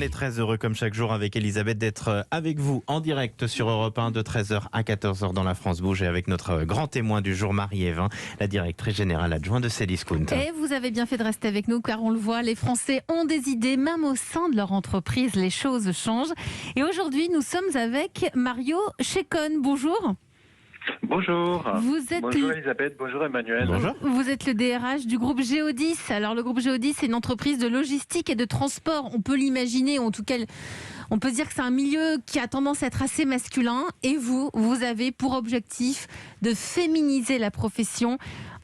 On est très heureux, comme chaque jour, avec Elisabeth, d'être avec vous en direct sur Europe 1 de 13h à 14h dans la France Bouge et avec notre grand témoin du jour, Marie-Ève, la directrice générale adjointe de Cdiscount. Et vous avez bien fait de rester avec nous car on le voit, les Français ont des idées, même au sein de leur entreprise, les choses changent. Et aujourd'hui, nous sommes avec Mario Chekon. Bonjour. Bonjour. Bonjour Elisabeth, bonjour Emmanuel. Bonjour. Vous êtes le DRH du groupe Géodis. Alors le groupe Géodis, c'est une entreprise de logistique et de transport. On peut l'imaginer, en tout cas, on peut se dire que c'est un milieu qui a tendance à être assez masculin. Et vous avez pour objectif de féminiser la profession.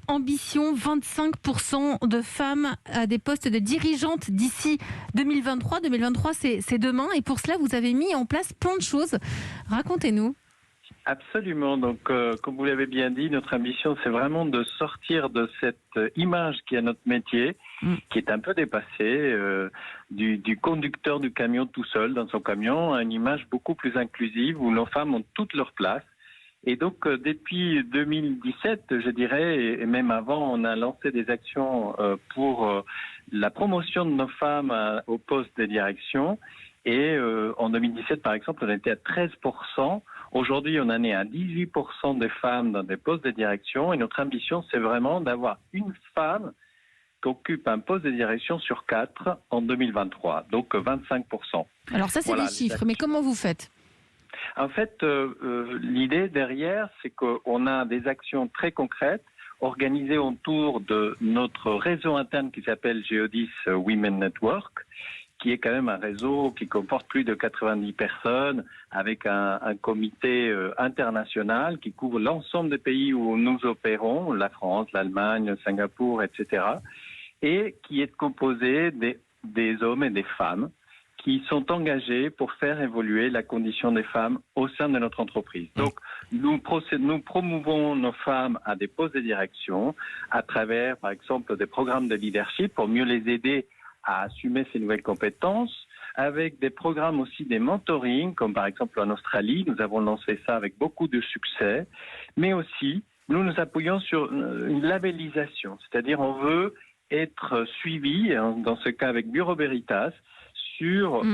Ambition, 25% de femmes à des postes de dirigeantes d'ici 2023. 2023, c'est demain. Et pour cela, vous avez mis en place plein de choses. Racontez-nous. Absolument. Donc, comme vous l'avez bien dit, notre ambition, c'est vraiment de sortir de cette image qui est notre métier, qui est un peu dépassée, du conducteur du camion tout seul dans son camion, à une image beaucoup plus inclusive où nos femmes ont toute leur place. Et donc, depuis 2017, je dirais, et même avant, on a lancé des actions pour la promotion de nos femmes au poste de direction. Et en 2017, par exemple, on était à 13%. Aujourd'hui, on en est à 18% des femmes dans des postes de direction. Et notre ambition, c'est vraiment d'avoir une femme qui occupe un poste de direction sur 4 en 2023. Donc 25%. Alors ça, c'est des chiffres. Mais comment vous faites ? En fait, l'idée derrière, c'est qu'on a des actions très concrètes organisées autour de notre réseau interne qui s'appelle Géodis Women Network, qui est quand même un réseau qui comporte plus de 90 personnes, avec un comité international qui couvre l'ensemble des pays où nous opérons, la France, l'Allemagne, Singapour, etc., et qui est composé des hommes et des femmes qui sont engagés pour faire évoluer la condition des femmes au sein de notre entreprise. Donc, nous promouvons nos femmes à des postes de direction à travers, par exemple, des programmes de leadership pour mieux les aider à assumer ces nouvelles compétences, avec des programmes aussi des mentoring, comme par exemple en Australie, nous avons lancé ça avec beaucoup de succès, mais aussi, nous nous appuyons sur une labellisation, c'est-à-dire on veut être suivi, dans ce cas avec Bureau Veritas, sur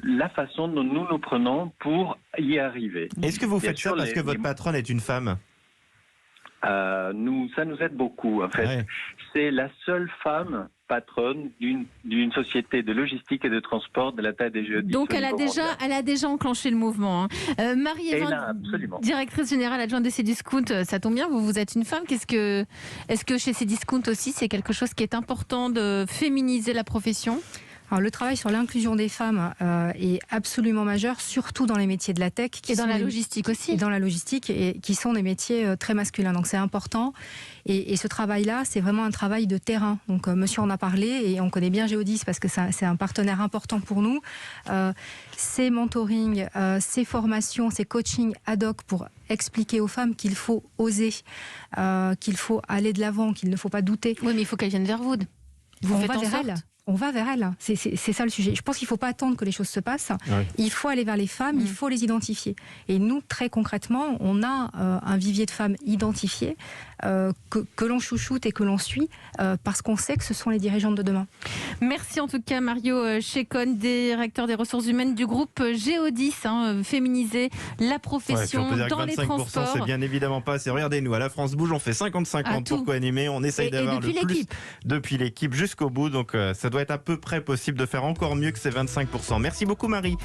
la façon dont nous nous prenons pour y arriver. Est-ce que vous faites ça parce que votre patronne est une femme ? Ça nous aide beaucoup, en fait. Ouais. C'est la seule femme patronne d'une société de logistique et de transport de la taille des Géodis. Donc elle a déjà enclenché le mouvement. Marie-Ève, directrice générale adjointe de Cdiscount, ça tombe bien, vous êtes une femme. Est-ce que chez Cdiscount aussi, c'est quelque chose qui est important de féminiser la profession ? Alors, le travail sur l'inclusion des femmes est absolument majeur, surtout dans les métiers de la tech. Et dans la logistique aussi. Et dans la logistique, et qui sont des métiers très masculins. Donc c'est important. Et ce travail-là, c'est vraiment un travail de terrain. Donc monsieur en a parlé, et on connaît bien Géodis parce que c'est un partenaire important pour nous. Ces mentoring, ces formations, ces coachings ad hoc pour expliquer aux femmes qu'il faut oser, qu'il faut aller de l'avant, qu'il ne faut pas douter. Oui, mais il faut qu'elles viennent vers vous. Vous faites en sorte. On va vers elles. C'est ça le sujet. Je pense qu'il ne faut pas attendre que les choses se passent. Oui. Il faut aller vers les femmes, il faut les identifier. Et nous, très concrètement, on a un vivier de femmes identifiées que l'on chouchoute et que l'on suit parce qu'on sait que ce sont les dirigeantes de demain. Merci en tout cas Mario Chekon, directeur des ressources humaines du groupe Géodis, féminiser la profession dans les transports. C'est bien évidemment pas assez. Regardez-nous, à la France Bouge, on fait 50-50 pour co-animer. On essaye d'avoir le plus depuis l'équipe jusqu'au bout. Donc ça doit être à peu près possible de faire encore mieux que ces 25%. Merci beaucoup Marie.